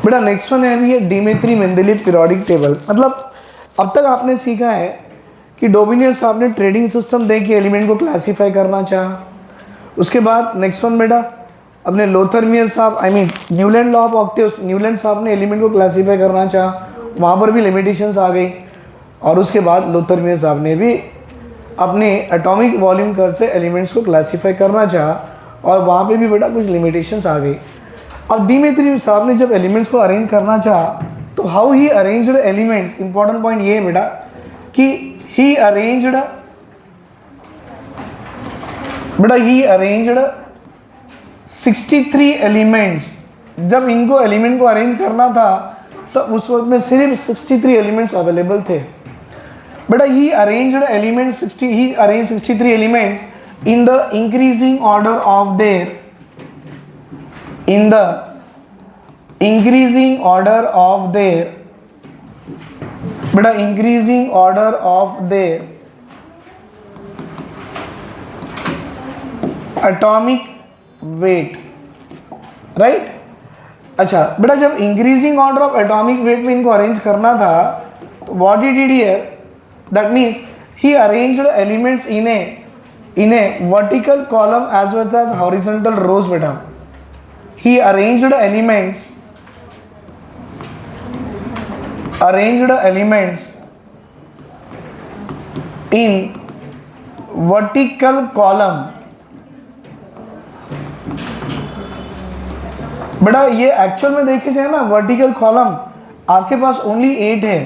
बेटा next one है ये डिमित्री मेंडेलीव पीरियोडिक टेबल। मतलब अब तक आपने सीखा है कि डोबिनियस साहब ने ट्रेडिंग सिस्टम दे के एलिमेंट को क्लासीफाई करना चाहा। उसके बाद नेक्स्ट वन बेटा अपने लोथरमियर साहब Newlands law of octaves, Newlands साहब ने एलिमेंट को क्लासीफाई करना चाहा, वहाँ पर भी लिमिटेशंस आ गई। और उसके बाद लोथरमियर साहब ने भी अपने एटॉमिक वॉल्यूम कर्व से एलिमेंट्स को क्लासीफाई करना चाहा और वहाँ पे भी बेटा कुछ लिमिटेशंस आ गई। अब डिमित्री साहब ने जब एलिमेंट्स को अरेंज करना चाहा तो how he arranged elements, important point ये है बेटा कि ही अरेंज्ड 63 एलिमेंट्स। जब इनको एलिमेंट को अरेंज करना था तो उस वक्त में सिर्फ 63 एलिमेंट्स अवेलेबल थे बेटा। He arranged 63 elements in the increasing order of their atomic weight, right? अच्छा बेटा जब increasing order of atomic weight में इनको अरेंज करना था तो what he did here, that means he arranged elements in a vertical column as well as horizontal rows beta. He arranged elements in vertical column। बेटा ये actual में देखे जाए ना वर्टिकल कॉलम आपके पास ओनली 8 है,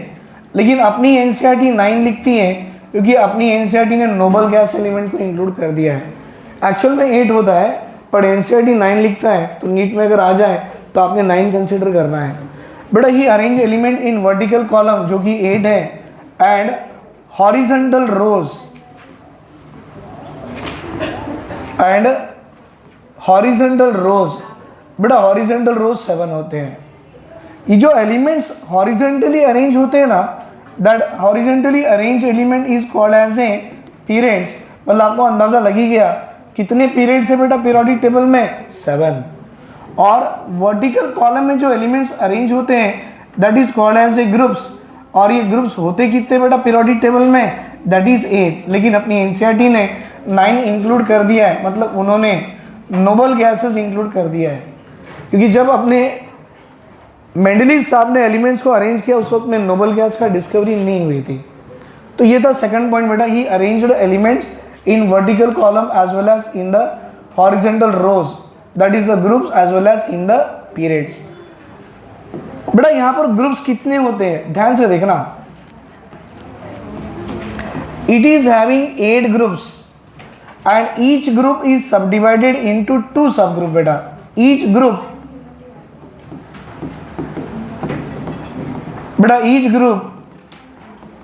लेकिन अपनी एनसीईआरटी 9 लिखती है क्योंकि अपनी एनसीईआरटी ने नोबल गैस एलिमेंट को इंक्लूड कर दिया है। एक्चुअल में 8 होता है पर एनसीईआरटी 9 लिखता है, तो नीट में अगर आ जाए तो आपने 9 कंसिडर करना है बेटा। He arrange element in vertical column जो कि 8 है एंड हॉरिजॉन्टल रोज बेटा हॉरिजॉन्टल रोज 7 होते हैं। ये जो एलिमेंट्स हॉरिजॉन्टली अरेंज होते हैं ना, that horizontally arrange element is called as a periods. मतलब आपको अंदाजा लग ही गया कितने पीरियड्स है बेटा पीरियोडिक टेबल में, 7। और वर्टिकल कॉलम में जो एलिमेंट्स अरेंज होते हैं that is called as a groups. और ये ग्रुप्स होते कितने बेटा पीरियोडिक टेबल में, दैट इज 8। लेकिन अपनी एनसीईआरटी ने 9 इंक्लूड कर दिया है, मतलब उन्होंने नोबल गैसेस इंक्लूड कर दिया है। क्योंकि जब अपने मेंडेलीव साहब ने एलिमेंट्स को अरेंज किया उस वक्त में नोबल गैस का डिस्कवरी नहीं हुई थी। तो ये था सेकंड पॉइंट बेटा, he arranged elements in vertical column as well as in the horizontal rows, that is the groups as well as in the periods. बेटा यहां पर ग्रुप्स कितने होते हैं ध्यान से देखना, it is having 8 groups and each group is subdivided into 2 sub group. बेटा each group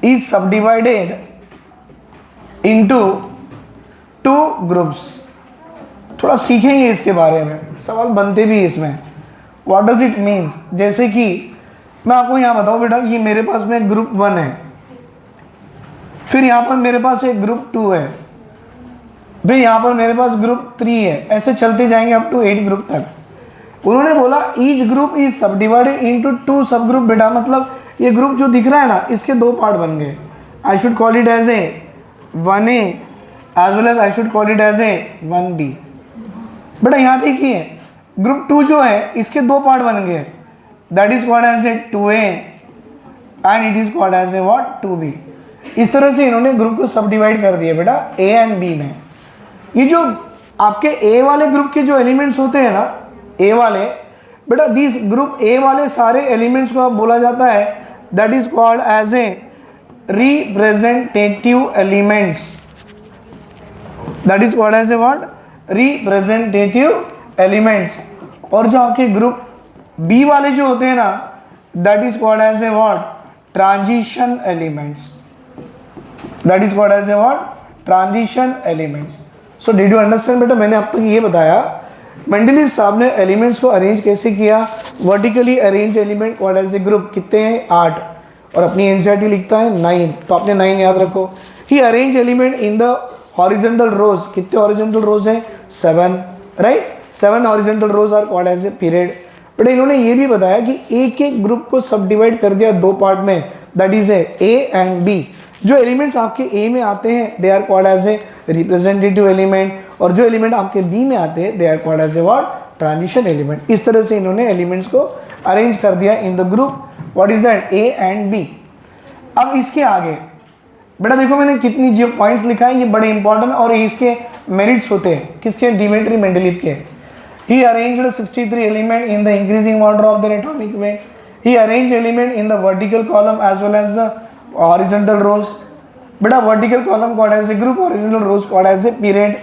is subdivided into 2 groups। थोड़ा सीखेंगे इसके बारे में, सवाल बनते भी इसमें। What does it means? जैसे कि मैं आपको यहाँ बताऊँ बेटा, ये मेरे पास में ग्रुप 1 है, फिर यहाँ पर मेरे पास एक ग्रुप 2 है, फिर यहाँ पर मेरे पास ग्रुप 3 है, ऐसे चलते जाएंगे अप टू 8 ग्रुप तक। उन्होंने बोला each group is subdivided into 2 sub group. बेटा मतलब ये ग्रुप जो दिख रहा है ना, इसके 2 पार्ट बन गए। I should call it as a 1A as well as I should call it as a 1B। बेटा यहाँ देखिए ग्रुप 2 जो है इसके 2 पार्ट बन गए, that is called as a 2A and it is called as a what 2B। इस तरह से इन्होंने ग्रुप को सब डिवाइड कर दिया बेटा A एंड B में। ये जो आपके A वाले ग्रुप के जो एलिमेंट्स होते हैं ना, A वाले बेटा दिस ग्रुप A वाले सारे एलिमेंट्स को आप बोला जाता है that is called as a representative elements, that is called as a what representative elements. और जो आपके ग्रुप B वाले जो होते हैं ना, that is called as a what transition elements, that is called as a what transition elements. So did you understand बेटा, मैंने अब तक ये बताया मेंडेलीव साहब ने एलिमेंट्स को अरेंज कैसे किया। Vertically arrange element called as a group कितने हैं 8, और अपनी एनसीईआरटी लिखता है 9, तो आपने 9 याद रखो। He arrange element in the horizontal rows, कितने हॉरिजॉन्टल रोज हैं 7, right. 7 horizontal rows are called as a period. But इन्होंने ये भी बताया कि एक एक ग्रुप को सब डिवाइड कर दिया दो पार्ट में, that is A and B. जो एलिमेंट्स आपके ए में आते हैं they are called as a representative element, और जो एलिमेंट आपके बी में आते हैं they are called as a what, transition element. इस तरह से इन्होंने एलिमेंट्स को अरेंज कर दिया in the group what is that, A and B. अब इसके आगे बेटा देखो मैंने कितनी जो पॉइंट्स लिखा है ये बड़े इंपॉर्टेंट और इसके मेरिट्स होते हैं किसके, डिमिट्री मेंडेलीव के। He arranged 63 elements in the increasing order of their atomic weight. He arranged elements in the vertical column as well as the horizontal rows. बेटा vertical column called as a group, horizontal rows called as a period.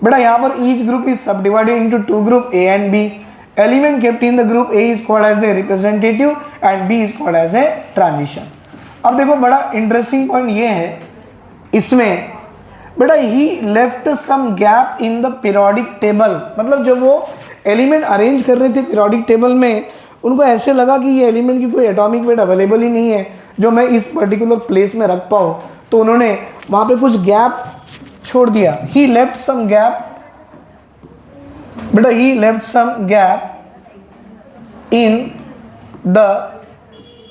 बेटा यहाँ पर each group is subdivided into two group A and B. Element kept in the group A is called as a representative and B is called as a transition. अब देखो बड़ा interesting point ये है इसमें बेटा he left some gap in the periodic table. मतलब जब वो एलिमेंट अरेंज कर रहे थे पीरियोडिक टेबल में उनको ऐसे लगा कि ये एलिमेंट की कोई एटॉमिक वेट अवेलेबल ही नहीं है जो मैं इस पर्टिकुलर प्लेस में रख पाऊँ, तो उन्होंने वहाँ पे कुछ गैप छोड़ दिया। ही लेफ्ट सम गैप, बेटा he left some gap in the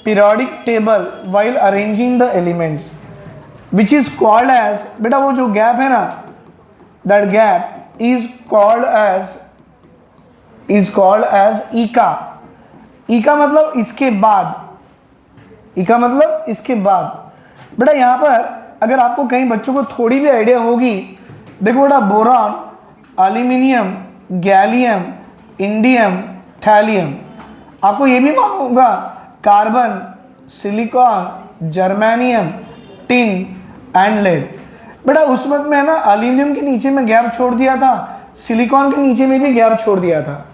periodic table while arranging the elements which is called as, बेटा वो जो गैप है ना that gap is called as इका। इका मतलब इसके बाद, इका मतलब इसके बाद। बेटा यहाँ पर अगर आपको कहीं बच्चों को थोड़ी भी आइडिया होगी, देखो बेटा boron, aluminium, gallium, indium, thallium, आपको ये भी मालूम होगा carbon, silicon, germanium, tin and lead. बेटा उस वक्त में है ना एल्यूमिनियम के नीचे में गैप छोड़ दिया था, सिलिकॉन के नीचे में भी गैप छोड़ दिया था।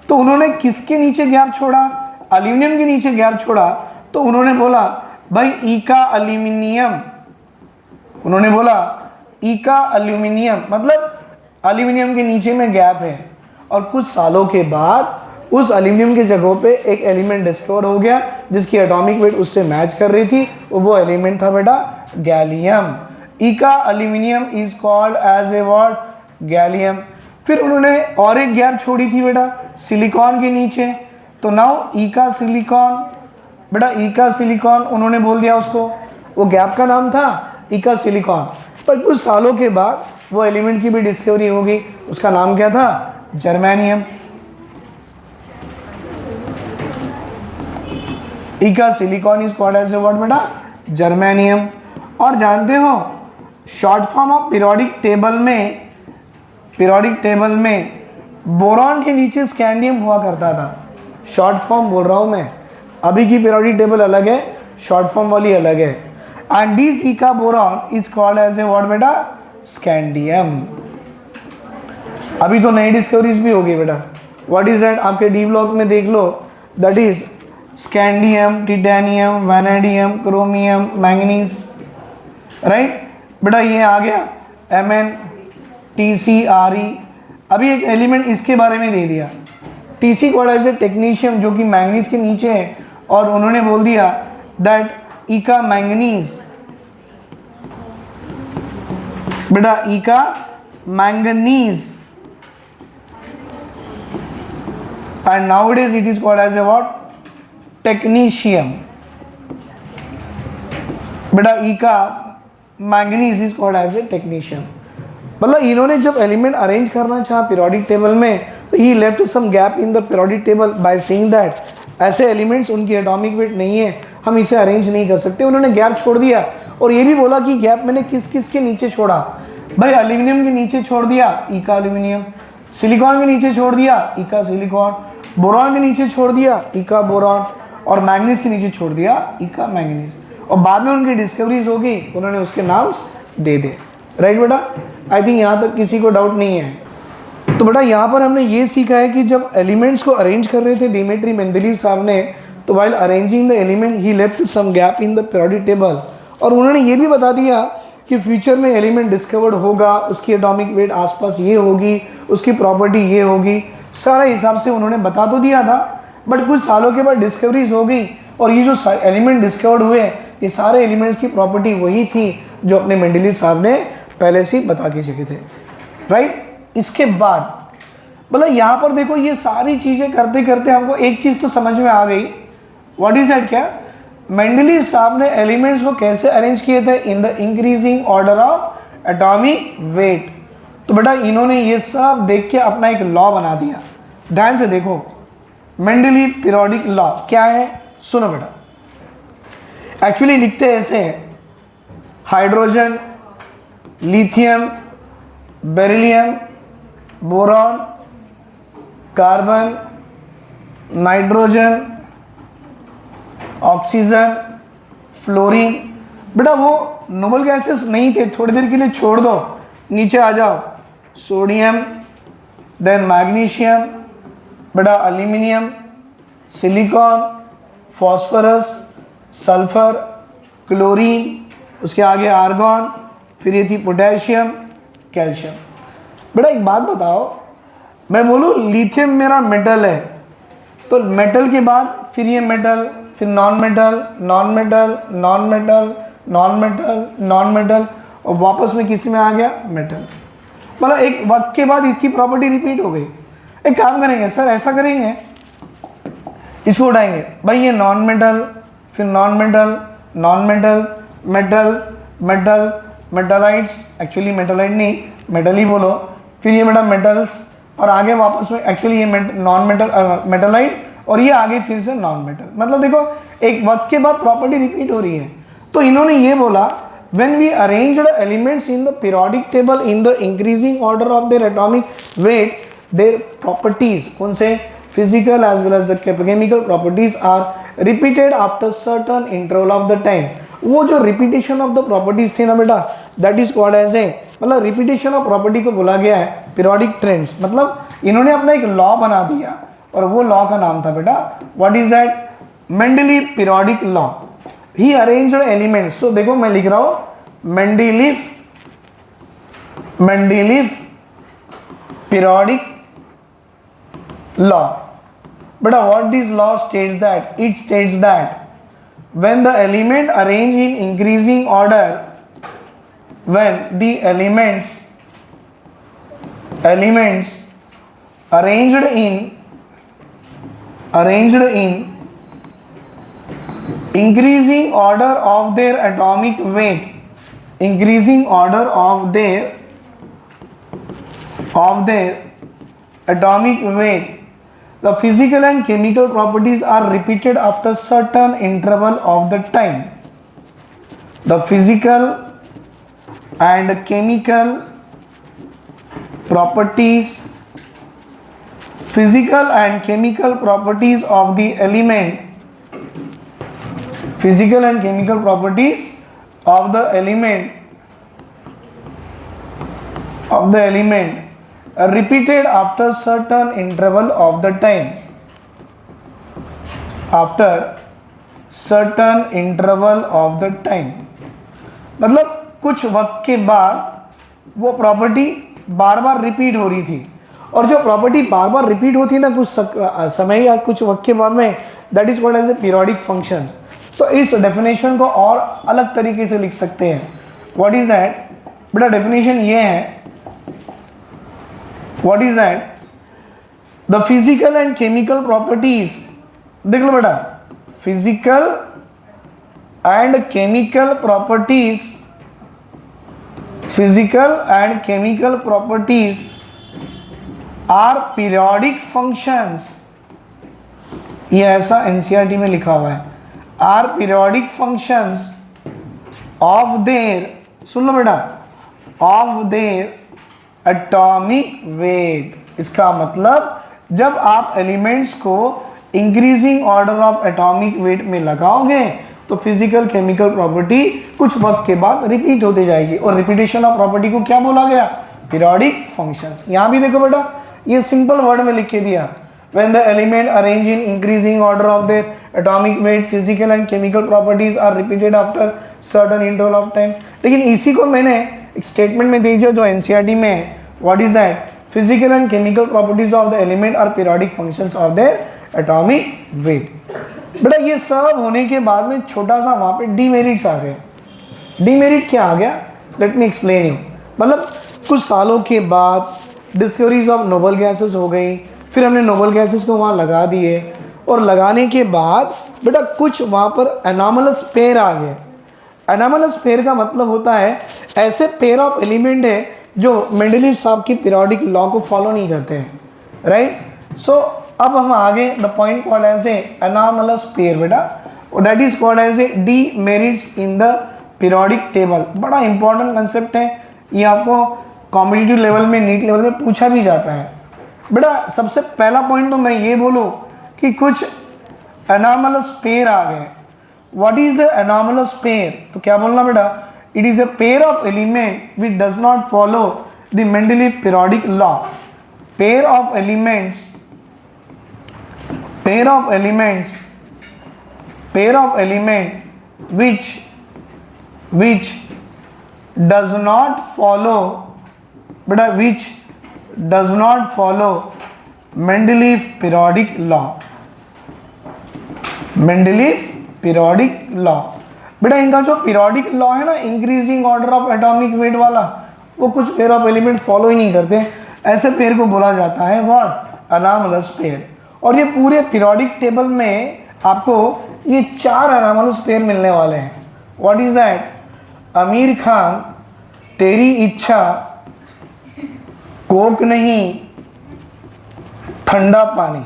तो उन्होंने किसके नीचे गैप छोड़ा, एल्यूमिनियम के नीचे गैप छोड़ा। तो उन्होंने बोला भाई इका एल्यूमिनियम, उन्होंने बोला इका एल्यूमिनियम, मतलब एल्यूमिनियम के नीचे में गैप है। और कुछ सालों के बाद उस एल्यूमिनियम की जगह पे एक एलिमेंट डिस्कवर हो गया जिसकी एटॉमिक वेट उससे मैच कर रही थी, वो एलिमेंट था बेटा गैलियम। इका aluminium is called as a what, gallium. फिर उन्होंने और एक गैप छोड़ी थी बेटा सिलिकॉन के नीचे, तो नाउ इका सिलिकॉन, बेटा इका सिलिकॉन उन्होंने बोल दिया उसको, वो गैप का नाम था इका सिलिकॉन। पर कुछ सालों के बाद वो एलिमेंट की भी डिस्कवरी होगी, उसका नाम क्या था, जर्मेनियम। इका silicon is called as a what बेटा, जर्मेनियम। और जानते हो short form of periodic table में बोरॉन के नीचे स्कैंडियम हुआ करता था। शॉर्ट फॉर्म बोल रहा हूं मैं, अभी की पीरियोडिक टेबल अलग है, शॉर्ट फॉर्म वाली अलग है। And this eka boron is called as a what बेटा, स्कैंडियम। अभी तो नई डिस्कवरीज भी होगी बेटा, व्हाट इज दैट, आपके डी ब्लॉक में देख लो, that is scandium, titanium, vanadium, chromium, manganese, right बेटा। ये आ गया MnTCRe। अभी एक एलिमेंट इसके बारे में दे दिया, TC called as a technetium, जो कि मैंगनीज के नीचे है, और उन्होंने बोल दिया दैट इका मैंगनीज, बेटा इका manganese, and nowadays it is called as a what, technetium. बेटा इका manganese is called as a technetium. मतलब इन्होंने जब एलिमेंट अरेंज करना चाहा पीरियोडिक टेबल में, तो he left some gap in the periodic table by saying that ऐसे एलिमेंट्स उनकी एटॉमिक वेट नहीं है, हम इसे अरेंज नहीं कर सकते। उन्होंने गैप छोड़ दिया और ये भी बोला कि गैप मैंने किस किस के नीचे छोड़ा, भाई एल्यूमिनियम के नीचे छोड़ दिया इका एल्यूमिनियम, सिलिकॉन के नीचे छोड़ दिया इका सिलिकॉन, बोरॉन के नीचे छोड़ दिया इका बोरॉन, और मैंगनीज के नीचे छोड़ दिया इका मैंगनीज। और बाद में उनकी डिस्कवरीज होगी, उन्होंने उसके नाम दे दे। राइट बेटा, आई थिंक यहाँ तक किसी को डाउट नहीं है। तो बेटा यहाँ पर हमने ये सीखा है कि जब एलिमेंट्स को अरेंज कर रहे थे डिमिट्री मेंडेलीव साहब ने, तो while arranging the element he left some gap in the periodic table. और उन्होंने ये भी बता दिया कि फ्यूचर में एलिमेंट डिस्कवर्ड होगा, उसकी एटॉमिक वेट आसपास ये होगी, उसकी प्रॉपर्टी ये होगी, सारा हिसाब से उन्होंने बता तो दिया था। बट कुछ सालों के बाद डिस्कवरीज हो गई और ये जो एलिमेंट डिस्कवर्ड हुए, ये सारे एलिमेंट्स की प्रॉपर्टी वही थी जो अपने मेंडेलीव साहब ने पहले से ही बता के चुके थे। राइट, इसके बाद मतलब यहाँ पर देखो ये सारी चीज़ें करते करते हमको एक चीज़ तो समझ में आ गई, व्हाट इज दैट, क्या मेंडलीव साहब ने एलिमेंट्स को कैसे अरेंज किए थे, in the increasing order of atomic weight. तो बेटा इन्होंने ये सब देख के अपना एक लॉ बना दिया। ध्यान से देखो, मेंडलीव पीरियोडिक लॉ क्या है, सुनो बेटा। एक्चुअली लिखते ऐसे हैं, hydrogen, lithium, beryllium, boron, carbon, nitrogen, oxygen, fluorine. बेटा वो नोबल गैसेस नहीं थे, थोड़ी देर के लिए छोड़ दो, नीचे आ जाओ। सोडियम, देन मैग्नीशियम, बेटा aluminium, silicon, phosphorus, sulphur, chlorine, उसके आगे आर्गॉन, फिर ये थी पोटेशियम, कैल्शियम। बेटा एक बात बताओ, मैं बोलूँ लिथियम मेरा मेटल है, तो मेटल के बाद फिर ये मेटल, फिर non metal, non metal, non metal, non metal, non metal, और वापस में किसी में आ गया मेटल। मतलब एक वक्त के बाद इसकी प्रॉपर्टी रिपीट हो गई। एक काम करेंगे सर, ऐसा करेंगे, इसको उठाएंगे भाई, ये नॉन मेटल, फिर non metal, non metal, metal, metal, metalloids, actually metalloid नहीं मेटल ही बोलो, फिर ये बेटा मेटल्स, और आगे वापस में एक्चुअली ये नॉन मेटल, मेटालाइट, और ये आगे फिर से नॉन मेटल। मतलब देखो एक वक्त के बाद प्रॉपर्टी रिपीट हो रही है। तो इन्होंने ये बोला, when we arranged elements in the periodic table in the increasing order of their atomic weight, their properties, कौन से, physical as well as the chemical properties are repeated after certain interval of the time। वो जो repetition of the properties थी ना बेटा, that is called as a, मतलब repetition of property को बोला गया है periodic trends। मतलब इन्होंने अपना एक लॉ बना दिया, और वो लॉ का नाम था बेटा, what is that, Mendeleev periodic law। He arranged elements. तो देखो मैं लिख रहा हूं मेंडलीव पीरियोडिक लॉ। बेटा what this law states that, it states that when the element arrange in increasing order, when the elements arranged in increasing order of their atomic weight, increasing order of their atomic weight, the physical and chemical properties are repeated after certain interval of the time। The physical and chemical properties of the element, physical and chemical properties of the element are repeated after certain interval of the time, after certain interval of the time। मतलब कुछ वक्त के बाद वो property बार बार repeat हो रही थी, और जो प्रॉपर्टी बार बार रिपीट होती है ना कुछ समय या कुछ वक्त के बाद में, that is called as a periodic functions. तो इस डेफिनेशन को और अलग तरीके से लिख सकते हैं। व्हाट इज दैट, बेटा डेफिनेशन ये है, what is that, the physical and chemical properties, देख लो बेटा, physical and chemical properties are periodic functions. ये ऐसा एनसीईआरटी में लिखा हुआ है, are periodic functions of their, सुन लो बेटा, ऑफ देयर एटॉमिक वेट। इसका मतलब जब आप एलिमेंट्स को increasing order of atomic weight में लगाओगे तो फिजिकल केमिकल प्रॉपर्टी कुछ वक्त के बाद रिपीट होती जाएगी, और रिपीटेशन ऑफ प्रॉपर्टी को क्या बोला गया, पीरियोडिक फंक्शंस। यहां भी देखो बेटा, ये सिंपल वर्ड में लिख के दिया, when the element arranged in increasing order of their atomic weight, physical and chemical properties are repeated after certain interval of time। लेकिन इसी को मैंने एक स्टेटमेंट में दीजिए जो एनसीईआरटी में है, what is that, physical and chemical properties of the element are periodic functions of their atomic weight. बेटा ये सब होने के बाद में छोटा सा वहां पे डीमेरिट्स आ गए। डीमेरिट क्या आ गया, लेट मी एक्सप्लेन यू। मतलब कुछ सालों के बाद डिस्कवरीज ऑफ नोबल गैसेस हो गई, फिर हमने नोबल गैसेस को वहाँ लगा दिए, और लगाने के बाद बेटा कुछ वहाँ पर एनॉमलस पेयर आ गए। एनॉमलस पेयर का मतलब होता है ऐसे पेयर ऑफ एलिमेंट है जो मेंडलीव साहब की पीरियोडिक लॉ को फॉलो नहीं करते हैं, राइट। सो अब हम आगे, the point called as a anomalous pair बेटा, that is called as a demerits in the periodic table. बड़ा इंपॉर्टेंट कंसेप्ट है ये, आपको कॉम्पिटिटिव लेवल में, नीट लेवल में पूछा भी जाता है बेटा। सबसे पहला पॉइंट तो मैं ये बोलूँ कि कुछ एनॉमलस पेयर आ गए। What is a anomalous pair? तो क्या बोलना बेटा, it is a pair of element which does not follow the Mendeleev periodic law. Pair of elements, pair of elements, pair of element which does not follow बेटा, which does not follow Mendeleev periodic law, Mendeleev periodic law। बेटा इनका जो periodic law है ना, increasing order of atomic weight वाला, वो कुछ pair of element follow ही नहीं करते। ऐसे पेयर को बोला जाता है व्हाट, अनॉमलस पेयर। और ये पूरे पीरियोडिक टेबल में आपको ये 4 अनॉमलस पेयर मिलने वाले हैं। What is that? Aamir Khan, तेरी इच्छा, कोक नहीं, ठंडा पानी।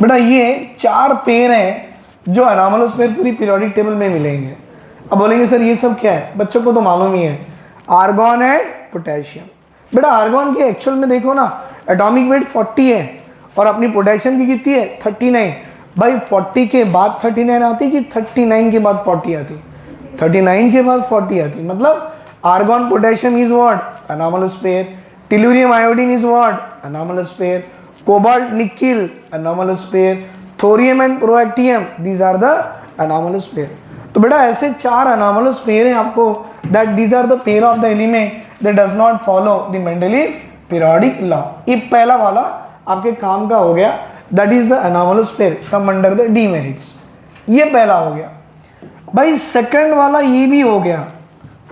बेटा ये 4 पेयर हैं जो अनॉमलस पेयर पूरी पीरियोडिक टेबल में मिलेंगे। अब बोलेंगे सर ये सब क्या है, बच्चों को तो मालूम ही है, आर्गॉन है, पोटेशियम। बेटा आर्गॉन के एक्चुअल में देखो ना, एटॉमिक वेट 40 है और अपनी पोटेशियम की कितनी है, 39। भाई 40 के बाद 39 आती कि 39 के बाद 40 आती? 39 के बाद 40 आती। मतलब argon potassium is what, anomalous pair. Tellurium iodine is what, anomalous pair. Cobalt nickel, anomalous pair. Thorium and protactinium, these are the anomalous pair. तो बेटा ऐसे 4 अनॉमलस पेयर हैं आपको, that these are the pair of the element that does not follow the Mendeleev periodic law. ये पहला वाला आपके काम का हो गया, that is the anomalous pair, come under the demerits. ये पहला हो गया। भाई सेकंड वाला ये भी हो गया।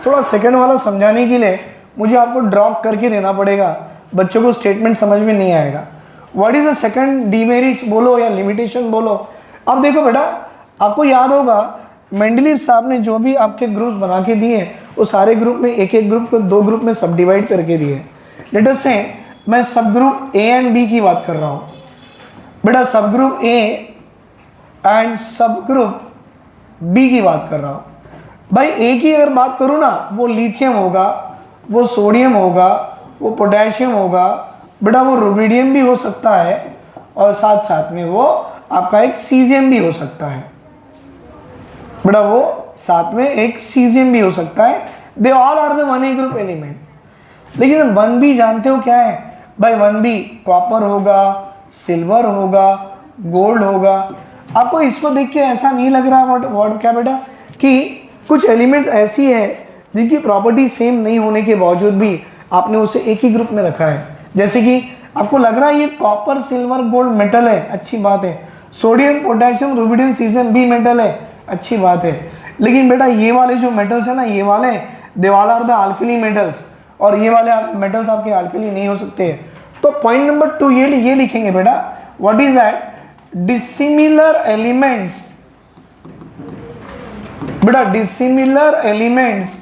थोड़ा सेकंड वाला समझाने के लिए मुझे आपको ड्रॉप करके देना पड़ेगा, बच्चों को स्टेटमेंट समझ में नहीं आएगा। What is the second demerits बोलो या लिमिटेशन बोलो। अब देखो बेटा, आपको याद होगा मेंडलीव साहब ने जो भी आपके ग्रुप्स बना के दिए, वो सारे ग्रुप में एक एक ग्रुप को 2 ग्रुप में सब डिवाइड करके दिए। लेट अस से मैं सब ग्रुप ए एंड बी की बात कर रहा हूँ बेटा, सब ग्रुप ए एंड सब ग्रुप बी की बात कर रहा हूँ। भाई ए की अगर बात करूँ ना, वो लिथियम होगा, वो सोडियम होगा, वो पोटेशियम होगा, बेटा वो रुबिडियम भी हो सकता है, और साथ साथ में वो आपका एक सीजियम भी हो सकता है। बेटा वो साथ में एक सीजियम भी हो सकता है। They all are the 1A group element. लेकिन 1B जानते हो क्या है भाई? 1B कॉपर होगा, सिल्वर होगा, गोल्ड होगा। आपको इसको देख के ऐसा नहीं लग रहा व्हाट क्या बेटा, कि कुछ एलिमेंट्स ऐसी है जिनकी प्रॉपर्टी सेम नहीं होने के बावजूद भी आपने उसे एक ही ग्रुप में रखा है। जैसे कि आपको लग रहा है ये कॉपर, सिल्वर, गोल्ड मेटल है, अच्छी बात है। सोडियम, पोटेशियम, रुबिडियम, सीजियम भी मेटल है, अच्छी बात है। लेकिन बेटा ये वाले जो मेटल्स है ना, ये वाले they all are the alkali metals, और ये वाले मेटल्स आपके अल्कली नहीं हो सकते। तो पॉइंट नंबर 2 ये लिखेंगे बेटा, what is that? Dissimilar elements. बेटा dissimilar elements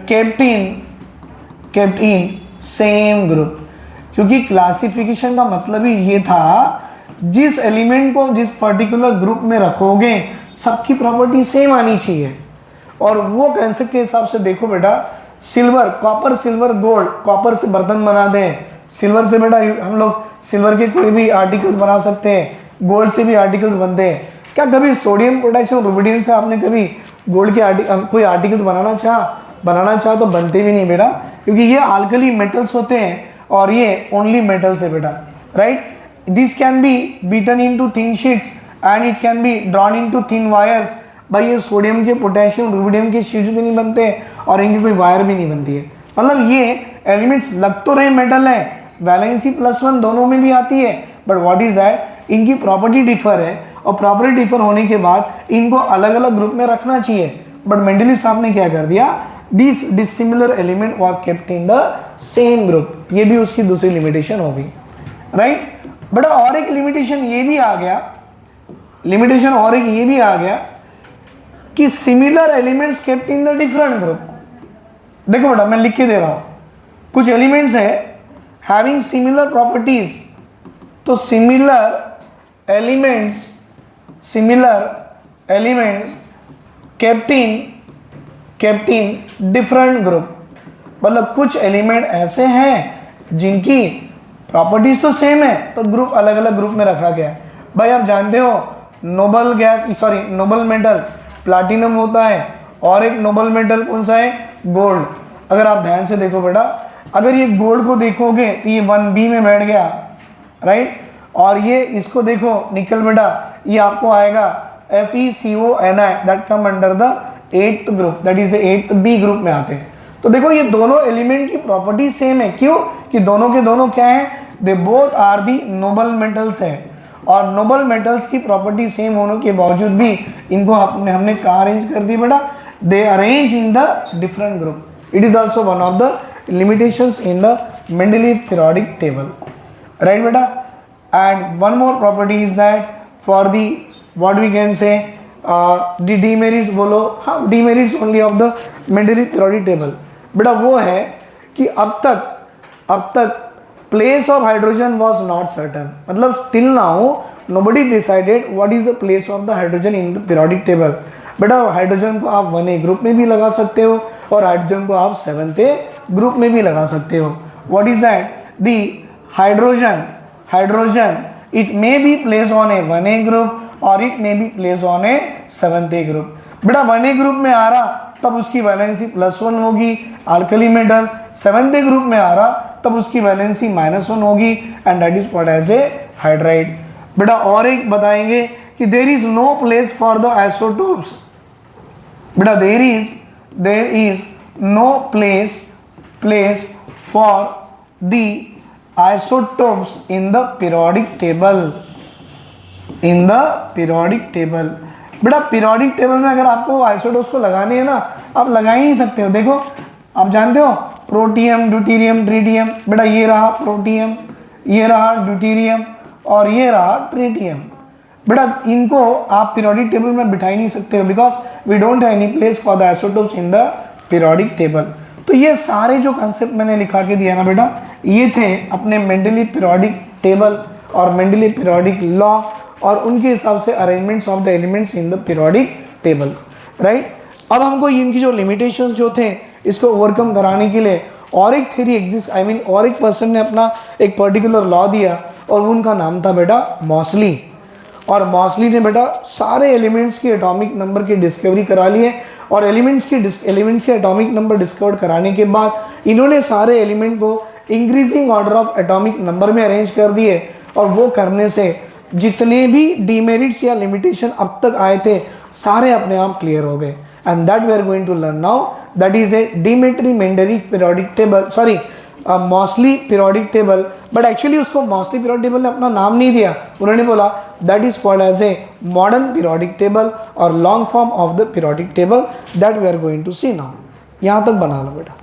kept in same group. क्योंकि क्लासिफिकेशन का मतलब ही ये था, जिस एलिमेंट को जिस पर्टिकुलर ग्रुप में रखोगे सबकी प्रॉपर्टी सेम आनी चाहिए। और वो कंसेप्ट के हिसाब से देखो बेटा, silver, copper, silver, gold, copper से बर्तन बनाते हैं, सिल्वर से बेटा हम लोग सिल्वर के कोई भी आर्टिकल्स बना सकते हैं, गोल्ड से भी आर्टिकल्स बनते हैं। क्या कभी सोडियम, पोटेशियम, रुबिडियम से आपने कभी गोल्ड के कोई आर्टिकल्स बनाना चाहा तो बनते भी नहीं बेटा, क्योंकि ये अल्कली मेटल्स होते हैं और ये ओनली मेटल्स है बेटा, right. This can be beaten into thin sheets and it can be drawn into thin wires. भाई ये सोडियम के, पोटेशियम, रुबिडियम के शीट्स भी नहीं बनते और इनकी कोई वायर भी नहीं बनती है। मतलब ये एलिमेंट्स लग तो रहे मेटल है, वैलेंसी +1 दोनों में भी आती है, बट व्हाट इज दैट, इनकी प्रॉपर्टी डिफर है, और प्रॉपर्टी डिफर होने के बाद इनको अलग अलग ग्रुप में रखना चाहिए। बट मेंडलीव साहब ने क्या कर दिया, this dissimilar element were kept in the same group, ये भी उसकी दूसरी लिमिटेशन होगी, राइट। बट और एक लिमिटेशन ये भी आ गया, लिमिटेशन और एक ये भी आ गया कि similar elements kept in the different group. देखो बेटा मैं लिख के दे रहा हूं, कुछ एलिमेंट्स है हैविंग सिमिलर प्रॉपर्टीज, तो similar elements kept in different group, मतलब कुछ एलिमेंट ऐसे हैं जिनकी प्रॉपर्टीज तो सेम है पर ग्रुप अलग अलग ग्रुप में रखा गया है। भाई आप जानते हो नोबल मेटल प्लैटिनम होता है, और एक नोबल मेटल कौन सा है, गोल्ड। अगर आप ध्यान से देखो बेटा, अगर ये गोल्ड को देखोगे तो ये 1B में बैठ गया, राइट। और ये इसको देखो निकल बेटा, ये आपको आएगा FeCONi, that come under the 8th group, that is 8th B group में आते हैं। तो देखो ये दोनों एलिमेंट की प्रॉपर्टी सेम है, क्यों कि दोनों के दोनों क्या है, they both are the noble metals है, और नोबल मेटल्स की प्रॉपर्टी सेम होने के बावजूद भी इनको हमने कहाँ अरेंज कर दी बेटा, they arrange in the different group. It is also one of the limitations in the Mendeleev periodic table, right beta। and one more property is that for the what we can say the demerits बोलो, हाँ demerits only of the Mendeleev periodic table बेटा वो है कि अब तक place of hydrogen was not certain, मतलब till now nobody decided what is the place of the hydrogen in the periodic table। बेटा हाइड्रोजन को आप 1A ग्रुप में भी लगा सकते हो और हाइड्रोजन को आप 7th ग्रुप में भी लगा सकते हो। What is that, the hydrogen it may be place on a 1A group और it may be place on a 7th group. बेटा 1A ग्रुप में आ रहा तब उसकी वैलेंसी +1 होगी अल्कली मेटल, 7th ग्रुप में आ रहा तब उसकी वैलेंसी -1 होगी, and that is called as a hydride. बेटा और एक बताएंगे कि there is no place for the isotopes, बेटा there is no place for the isotopes in the periodic table, बेटा पीरियोडिक टेबल में अगर आपको आइसोटोप्स को लगाने हैं ना, आप लगा ही नहीं सकते हो। देखो आप जानते हो प्रोटियम, ड्यूटेरियम, ट्रिटियम, बेटा ये रहा प्रोटियम, ये रहा ड्यूटेरियम और ये रहा ट्रिटियम। बेटा इनको आप पीरियोडिक टेबल में बिठा ही नहीं सकते हो, because we don't have any place for the isotopes in the periodic table. तो ये सारे जो कंसेप्ट मैंने लिखा के दिया ना बेटा, ये थे अपने मेंडलीव पीरियोडिक टेबल और मेंडलीव पीरियोडिक लॉ और उनके हिसाब से arrangements of the elements in the periodic table, right. अब हमको इनकी जो लिमिटेशंस जो थे इसको ओवरकम कराने के लिए और एक थ्योरी एग्जिस्ट, आई मीन और एक पर्सन ने अपना एक पर्टिकुलर लॉ दिया और उनका नाम था बेटा मॉसली। और मॉसली ने बेटा सारे एलिमेंट्स की एटॉमिक नंबर की डिस्कवरी करा लिए, और एलिमेंट के एटॉमिक नंबर डिस्कवर कराने के बाद इन्होंने सारे एलिमेंट को increasing order of atomic number में अरेंज कर दिए, और वो करने से जितने भी डीमेरिट्स या लिमिटेशन अब तक आए थे सारे अपने आप क्लियर हो गए। And that we are going to learn now, that is a Dmitri Mendeleev periodic table, sorry Moseley periodic table. But actually उसको मॉसली पीरियोडिक टेबल ने अपना नाम नहीं दिया, उन्होंने बोला that is called as a modern periodic table और long form of the periodic table, that we are going to see now. यहाँ तक बना लो बेटा।